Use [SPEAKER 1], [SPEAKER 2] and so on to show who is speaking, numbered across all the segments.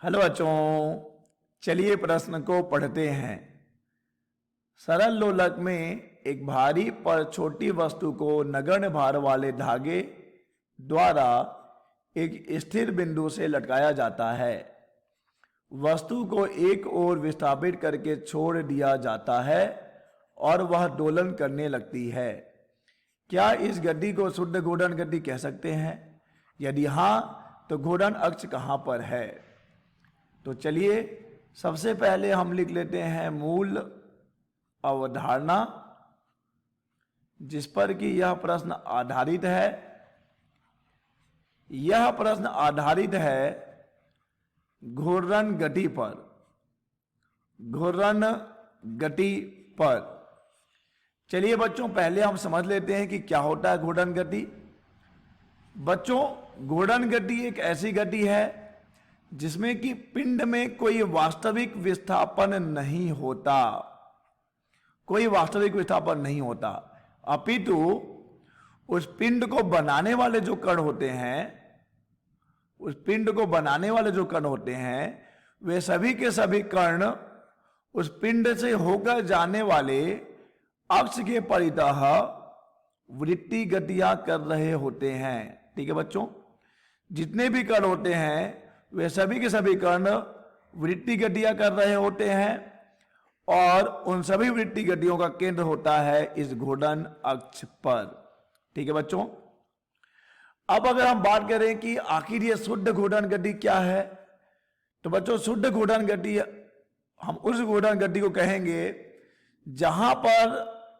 [SPEAKER 1] Hello बच्चों, चलिए प्रश्न को पढ़ते हैं। सरल लोलक में एक भारी पर छोटी वस्तु को नगण्य भार वाले धागे द्वारा एक स्थिर बिंदु से लटकाया जाता है। वस्तु को एक ओर विस्थापित करके छोड़ दिया जाता है और वह दोलन करने लगती है। क्या इस गति को शुद्ध घूर्णन गति कह सकते हैं? यदि हाँ, तो घूर्णन अक्ष कहाँ पर है? तो चलिए सबसे पहले हम लिख लेते हैं मूल अवधारणा जिस पर कि यह प्रश्न आधारित है। यह प्रश्न आधारित है घूर्णन गति पर। घूर्णन गति पर चलिए बच्चों पहले हम समझ लेते हैं कि क्या होता है घूर्णन गति। बच्चों, घूर्णन गति एक ऐसी गति है जिसमें कि पिंड में कोई वास्तविक विस्थापन नहीं होता। कोई वास्तविक विस्थापन नहीं होता, अपितु उस पिंड को बनाने वाले जो कण होते हैं, उस पिंड को बनाने वाले जो कण होते हैं, वे सभी के सभी कण उस पिंड से होकर जाने वाले अक्ष के परितः वृत्ति गतियां कर रहे होते हैं। ठीक है बच्चों, जितने भी कण होते हैं वे सभी के सभी कण वृत्ति गतियां कर रहे होते हैं और उन सभी वृत्ति गतियों का केंद्र होता है इस घूर्णन अक्ष पर। ठीक है बच्चों, अब अगर हम बात करें कि आखिर ये शुद्ध घूर्णन गति क्या है, तो बच्चों शुद्ध घूर्णन गति हम उस घूर्णन गति को कहेंगे जहां पर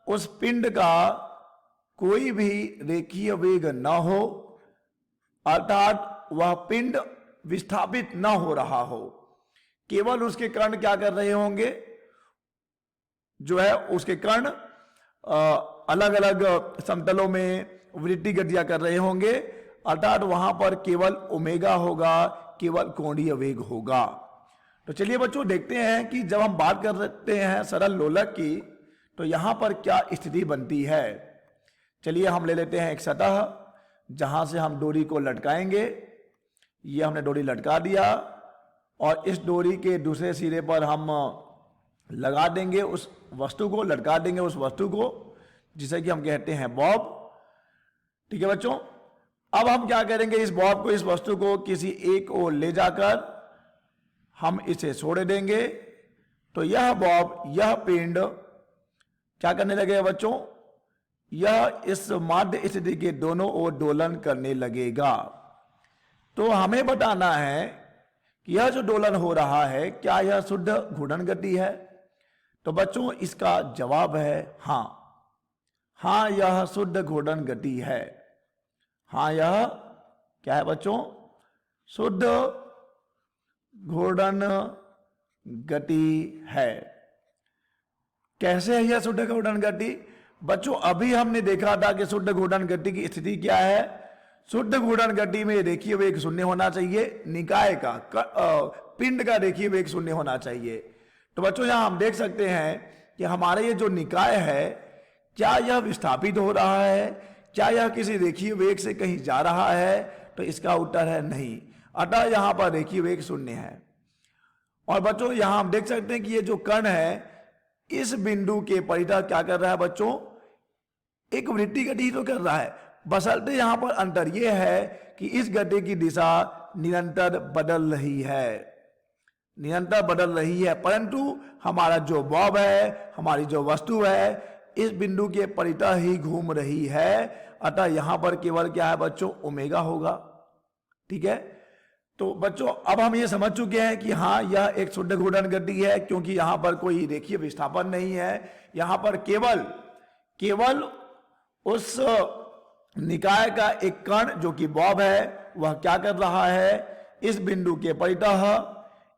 [SPEAKER 1] उस पिंड का कोई भी रेखीय वेग न हो, अर्थात वह पिंड विस्थापित न हो रहा हो, केवल उसके कण क्या कर रहे होंगे, जो है उसके कण अलग अलग समतलों में वृत्ति गतियां कर रहे होंगे, अर्थात वहां पर केवल ओमेगा होगा, केवल कोणीय वेग होगा। तो चलिए बच्चों देखते हैं कि जब हम बात करते हैं सरल लोलक की तो यहां पर क्या स्थिति बनती है। चलिए हम ले लेते हैं एक सतह जहां से हम डोरी को लटकाएंगे। ये हमने डोरी लटका दिया और इस डोरी के दूसरे सिरे पर हम लगा देंगे उस वस्तु को, लटका देंगे उस वस्तु को जिसे कि हम कहते हैं बॉब। ठीक है बच्चों, अब हम क्या करेंगे, इस बॉब को, इस वस्तु को किसी एक ओर ले जाकर हम इसे छोड़ देंगे तो यह बॉब, यह पिंड क्या करने लगेगा बच्चों, यह इस माध्य स्थिति के दोनों ओर दोलन करने लगेगा। तो हमें बताना है कि यह जो दोलन हो रहा है क्या यह शुद्ध घूर्णन गति है। तो बच्चों इसका जवाब है हां। हां, यह शुद्ध घूर्णन गति है। हां, यह क्या है बच्चों, शुद्ध घूर्णन गति है। कैसे है यह शुद्ध घूर्णन गति? बच्चों अभी हमने देखा था कि शुद्ध घूर्णन गति की स्थिति क्या है। शुद्ध घूर्णन गति में रेखीय वेग शून्य होना चाहिए, निकाय का पिंड का रेखीय वेग शून्य होना चाहिए। तो बच्चों यहां हम देख सकते हैं कि हमारे ये जो निकाय है क्या यह विस्थापित हो रहा है, क्या यह किसी रेखीय वेग से कहीं जा रहा है? तो इसका उत्तर है नहीं, अतः यहां पर रेखीय वेग शून्य है। और बच्चों यहां हम देख सकते हैं कि ये जो कण है इस बिंदु के परितः क्या कर रहा है बच्चों, एक वृत्ति गति तो कर रहा है, बशर्ते यहां पर अंतर यह है कि इस गति की दिशा निरंतर बदल रही है, निरंतर बदल रही है, परंतु हमारा जो बॉब है, हमारी जो वस्तु है इस बिंदु के परितः ही घूम रही है, अतः यहां पर केवल क्या है बच्चों, ओमेगा होगा। ठीक है, तो बच्चों अब हम ये समझ चुके हैं कि हाँ यह एक शुद्ध घूर्णन गति है क्योंकि यहां पर कोई रेखीय विस्थापन नहीं है। यहां पर केवल उस निकाय का एक कण जो कि बॉब है वह क्या कर रहा है, इस बिंदु के परितः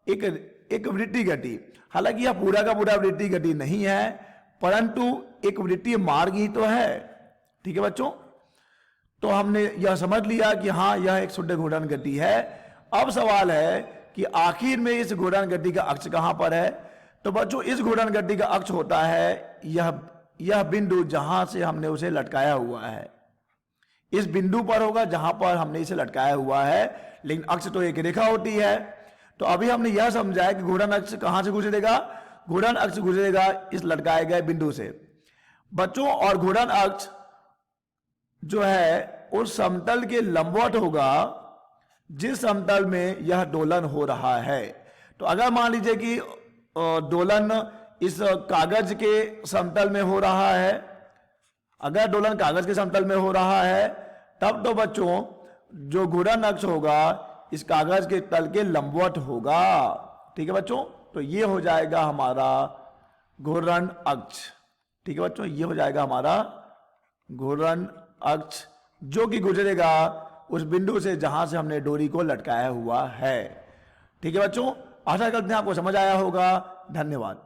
[SPEAKER 1] एक वृत्ति गति, हालांकि यह पूरा का पूरा वृत्ति गति नहीं है परंतु एक वृत्तीय मार्ग ही तो है। ठीक है बच्चों, तो हमने यह समझ लिया कि हाँ यह एक शुद्ध घूर्णन गति है। अब सवाल है कि आखिर में इस घूर्णन गति का अक्ष कहां पर है। तो बच्चों इस घूर्णन गति का अक्ष होता है यह बिंदु जहां से हमने उसे लटकाया हुआ है, इस बिंदु पर होगा जहां पर हमने इसे लटकाया हुआ है, लेकिन अक्ष तो एक रेखा होती है। तो अभी हमने यह समझा है कि घूर्णन अक्ष कहां से गुजरेगा, घूर्णन अक्ष गुजरेगा इस लटकाए गए बिंदु से बच्चों। और घूर्णन अक्ष जो है उस समतल के लंबवत होगा जिस समतल में यह दोलन हो रहा है। तो अगर मान लीजिए कि दोलन इस कागज के समतल में हो रहा है, अगर दोलन कागज के समतल में हो रहा है, तब तो बच्चों जो घूर्णन अक्ष होगा इस कागज के तल के लंबवत होगा। ठीक है बच्चों, तो ये हो जाएगा हमारा घूर्णन अक्ष। ठीक है बच्चों, ये हो जाएगा हमारा घूर्णन अक्ष जो कि गुजरेगा उस बिंदु से जहां से हमने डोरी को लटकाया हुआ है। ठीक है बच्चों, आशा करते हैं आपको समझ आया होगा। धन्यवाद।